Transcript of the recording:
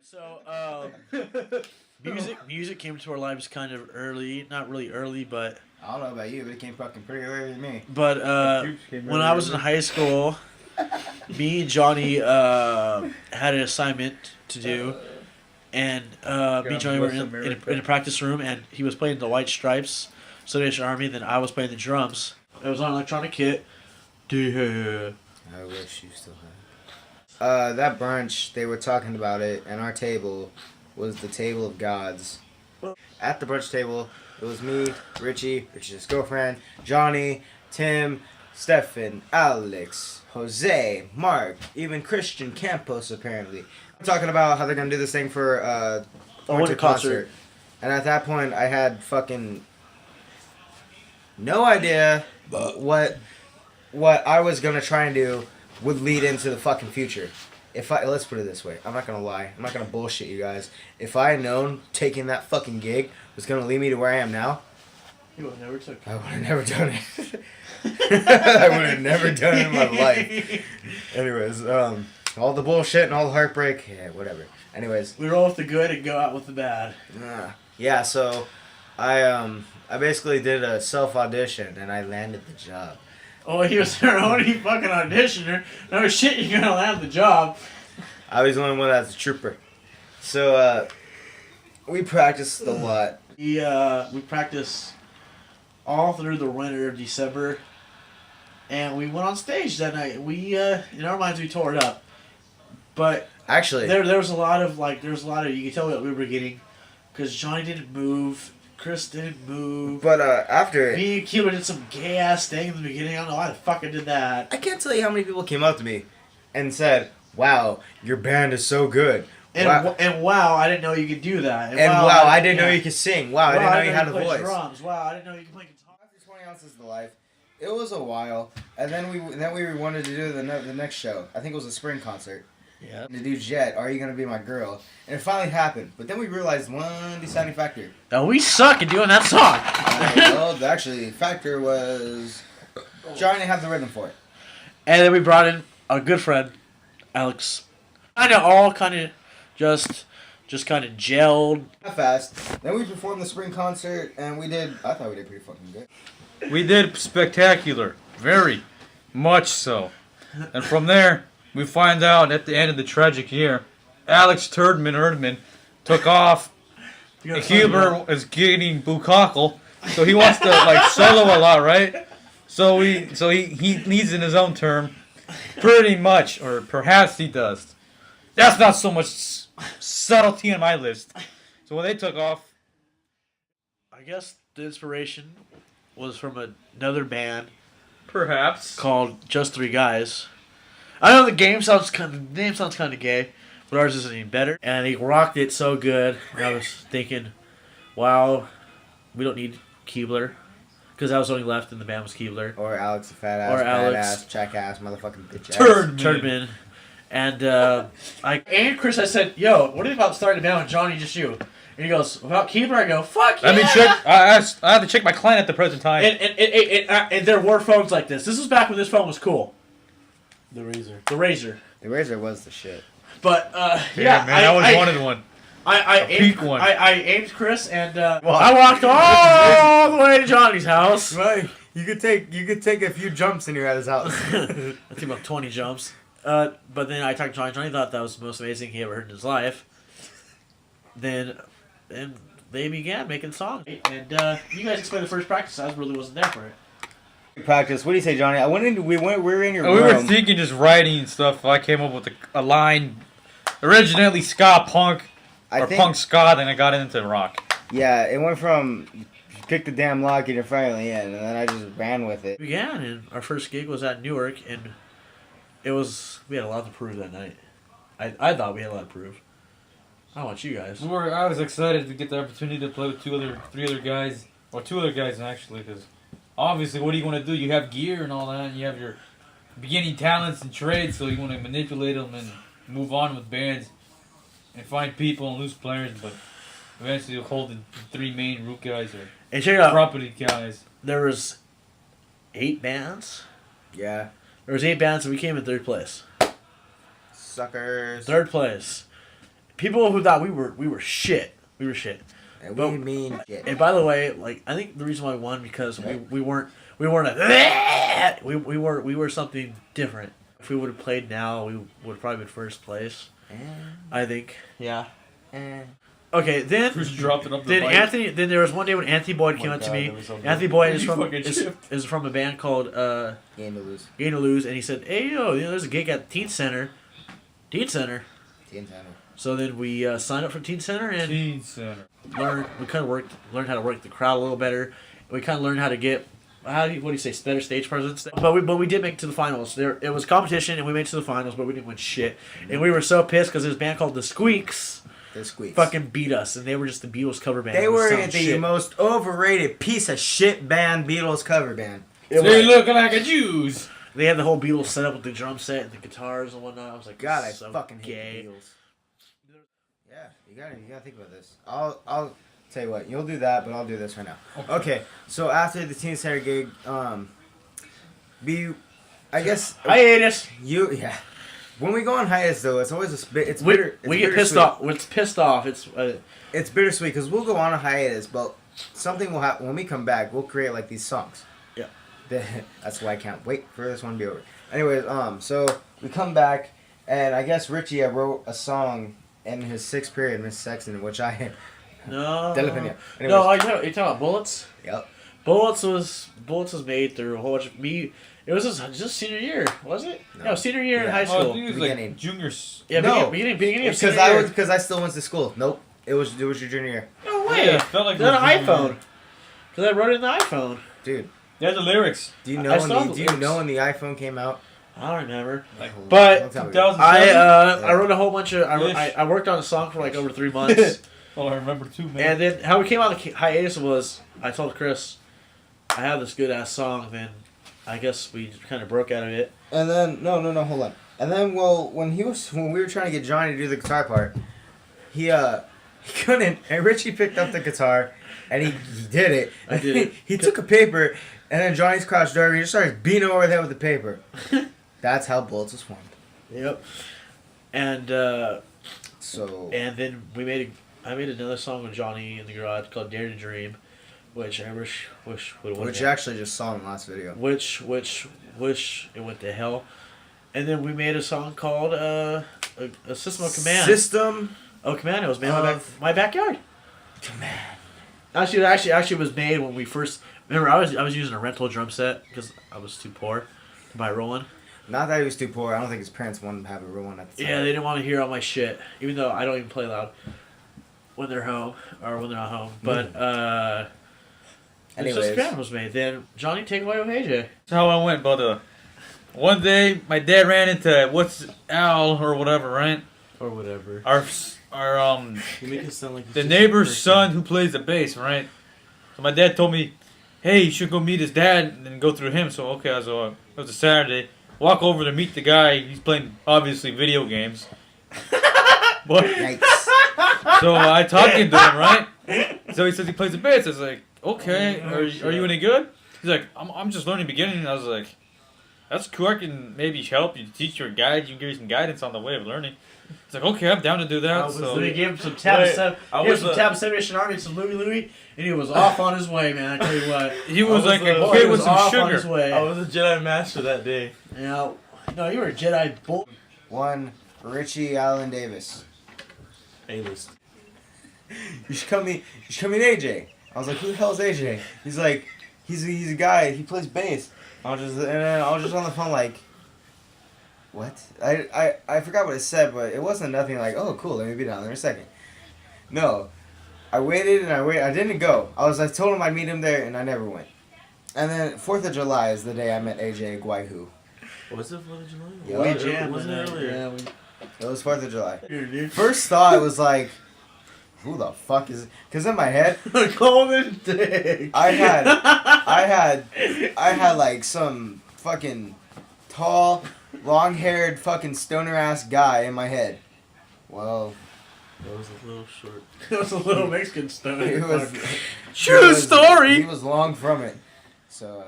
So, music came to our lives kind of early. Not really early, but I don't know about you, but it came fucking pretty early to me. but when I was in high school, me and Johnny had an assignment to do, and me and Johnny were in a practice room, and he was playing the White Stripes, Salvation Army, then I was playing the drums. It was on electronic kit. I wish you still had. That brunch, they were talking about it, and our table was the table of gods. At the brunch table, it was me, Richie's girlfriend, Johnny, Tim, Stefan, Alex, Jose, Mark, even Christian Campos, apparently. I'm talking about how they're going to do this thing for a winter concert. And at that point, I had fucking no idea what I was going to try and do would lead into the fucking future. Let's put it this way, I'm not gonna lie, I'm not gonna bullshit you guys. If I had known taking that fucking gig was gonna lead me to where I am now, You would have never took it. I would have never done it. I would have never done it in my life. Anyways, all the bullshit and all the heartbreak, yeah, whatever. Anyways, We roll with the good and go out with the bad. yeah. So, I basically did a self audition and I landed the job. Oh, he was their only fucking auditioner. No shit, you're gonna land the job. I was the only one that's a trooper. So, we practiced a lot. We practiced all through the winter of December, and we went on stage that night. We in our minds we tore it up, but Actually, there was a lot of you could tell what we were getting, because Johnny didn't move, Chris didn't move. but after Me and Keeler did some gay ass thing in the beginning. I don't know why the fuck I did that. I can't tell you how many people came up to me and said, "Wow, your band is so good." And wow, I didn't know you could do that. And wow, I didn't know you could sing. Wow, I didn't know you had a play voice. drums. Wow, I didn't know you could play guitar. After 20 ounces of life, it was a while, and then we wanted to do the next show. I think it was a spring concert. Yeah. To do Jet, Are You Gonna Be My Girl? And it finally happened. But then we realized one deciding factor. Now we suck at doing that song. Well, actually, factor was Johnny had the rhythm for it. And then we brought in our good friend, Alex. All kind of just kind of gelled. Not fast. Then we performed the spring concert, and I thought we did pretty fucking good. We did spectacular. Very much so. And from there, we find out at the end of the tragic year, Alex Erdman took off. Huber is getting bukkake, so he wants to solo a lot, right? So he needs in his own term, pretty much, or perhaps he does. That's not so much subtlety on my list. So when they took off, I guess the inspiration was from another band perhaps called Just Three Guys. I know the name sounds kind of gay, but ours isn't any better. And he rocked it so good. And I was thinking, wow, we don't need Keebler, because I was only left in the band was Keebler. Or Alex, the fat ass, Or Alex. ass, check ass, motherfucking bitch ass. Turdman. And and Chris, I said, yo, what about starting a band with Johnny, just you? And he goes, without Keebler? I go, fuck yeah! Let me check. I have to check my client at the present time. And there were phones like this. This was back when this phone was cool. The Razr. The Razr was the shit. But, yeah, man, I was wanted one. I aimed Chris, and I walked all the way to Johnny's house. Right. You could take a few jumps and you're at his house. I think about 20 jumps. But then I talked to Johnny. Johnny thought that was the most amazing he ever heard in his life. Then they began making songs. And you guys explained the first practice. I really wasn't there for it. Practice. What do you say, Johnny? We were in your room. We were thinking just writing and stuff. I came up with a line, originally ska punk, punk ska, then I got into rock. Yeah, it went from pick the damn lock and you're finally in, and then I just ran with it. We began, and our first gig was at Newark, and we had a lot to prove that night. I thought we had a lot to prove. I don't want you guys. I was excited to get the opportunity to play with two other guys actually, because obviously, what do you want to do? You have gear and all that, and you have your beginning talents and trades, so you want to manipulate them and move on with bands and find people and lose players, but eventually you'll hold the three main root guys or property guys. There was 8 bands. Yeah. There was 8 bands, and we came in 3rd place. Suckers. 3rd place. people who thought we were shit. We were shit. And But- we mean shit. And by the way, like I think the reason why we won because we weren't we were something different. If we would have played now, we would have probably been first place. I think. Yeah. Okay, then Who's dropped it up the bike? Anthony. Then there was one day when Anthony Boyd came up to me. Anthony Boyd is You from fucking chipped. is from a band called Game to lose. Gain to Lose, and he said, "Hey yo, there's a gig at Teen Center." Teen Center. Teen Center. So then we signed up for Teen Center and Teen Center. learned how to work the crowd a little better. We kind of learned how to get what do you say, better stage presence. But we did make it to the finals. It was competition and we made it to the finals, but we didn't win shit. And we were so pissed because this band called the Squeaks The Squeaks. fucking beat us, and they were just the Beatles cover band. They It was were some the shit. most overrated piece of shit band, Beatles cover band. It They was- look like a Jews. They had the whole Beatles set up with the drum set and the guitars and whatnot. I was like, God, I this is so fucking gay. hate the Beatles. Yeah, you gotta think about this. I'll tell you what, you'll do that, but I'll do this right now. Okay, so after the Teen Center gig, I guess Hiatus. yeah. When we go on hiatus though, it's always it's We, bitter. It's we get pissed bittersweet. off. It's pissed off. It's bittersweet because we'll go on a hiatus, but something will happen when we come back. We'll create like these songs. Yeah. That's why I can't wait for this one to be over. Anyways, so we come back, and I guess Richie wrote a song in his sixth period, Miss Sexton, which I no. Della Pena. No, Anyways. you talking about Bullets? Yep. Bullets was made through a whole bunch of me. It was just senior year, was it? No, senior year in Yeah. high Oh, I school. think it was Beginning. like juniors. Yeah, No. beginning of Because senior year. I still went to school. Nope. It was your junior year, No way. Yeah, it felt like It's on it an was junior iPhone. year. Because I wrote it in the iPhone. dude. They had the lyrics. Do you I know when saw the do you lyrics. know when the iPhone came out? I don't remember. Like, But Long time ago. 2007. I wrote a whole bunch of I worked on a song for like over 3 months. Oh, I remember too, man. And then how we came out of the hiatus was I told Chris I have this good ass song. Then I guess we kind of broke out of it. And then no, hold on. And then when we were trying to get Johnny to do the guitar part, he couldn't. And Richie picked up the guitar, and he did it. I did it. He took a paper, and then Johnny's crouched over. He just started beating him over the head with the paper. That's how Bullets was formed. Yep. And So and then I made another song with Johnny in the garage called Dare to Dream, which I wish would have which you actually just saw in the last video. Wish it went to hell. And then we made a song called a System of Command. System Command. It was made in of my backyard. Command. Actually was made when we first. Remember, I was using a rental drum set because I was too poor to buy a real one. Not that he was too poor. I don't think his parents wanted him to have a real one at the time. Yeah, they didn't want to hear all my shit, even though I don't even play loud when they're home or when they're not home. But Anyways. System of Command was made. Then Johnny, take away with AJ. That's how I went, but one day my dad ran into Al or whatever, right? Or whatever. Our You make it sound like the neighbor's son who plays the bass, right? So my dad told me, hey, you should go meet his dad and then go through him. So okay, so it was a Saturday. Walk over to meet the guy. He's playing obviously video games. But Yikes. so I talked to him, right? So he says he plays the bass. I was like, okay, are you any good? He's like, I'm just learning beginning. And I was like, that's cool. I can maybe help you, teach you or guide you, give you some guidance on the way of learning. He's like, okay, I'm down to do that. So They gave him some tab Wait, seven. I Gave him was some a- tab Salvation Army, some Louis, and he was off on his way, man. I tell you what. he was like a Boy, kid he with was some off on his sugar. way. I was a Jedi Master that day. No, you were a Jedi bull. One, Richie Allen Davis. A-list. You should come meet AJ. I was like, who the hell is AJ? He's like, he's a guy. He plays bass. I was just on the phone like, what? I forgot what it said, but it wasn't nothing like, oh cool, let me be down there in a second. No, I waited and I waited. I didn't go. I told him I'd meet him there, and I never went. And then 4th of July is the day I met AJ at Guaihu. Was it 4th of July? Yeah. We Yeah, jammed. Wasn't it earlier? Yeah, It was 4th of July. here, dude. First thought was like, who the fuck is? Because in my head, Golden Dick. I had like some fucking tall, long-haired fucking stoner-ass guy in my head. Well, That was a little short. It was a little Mexican stone. he was True story. He was long from it. So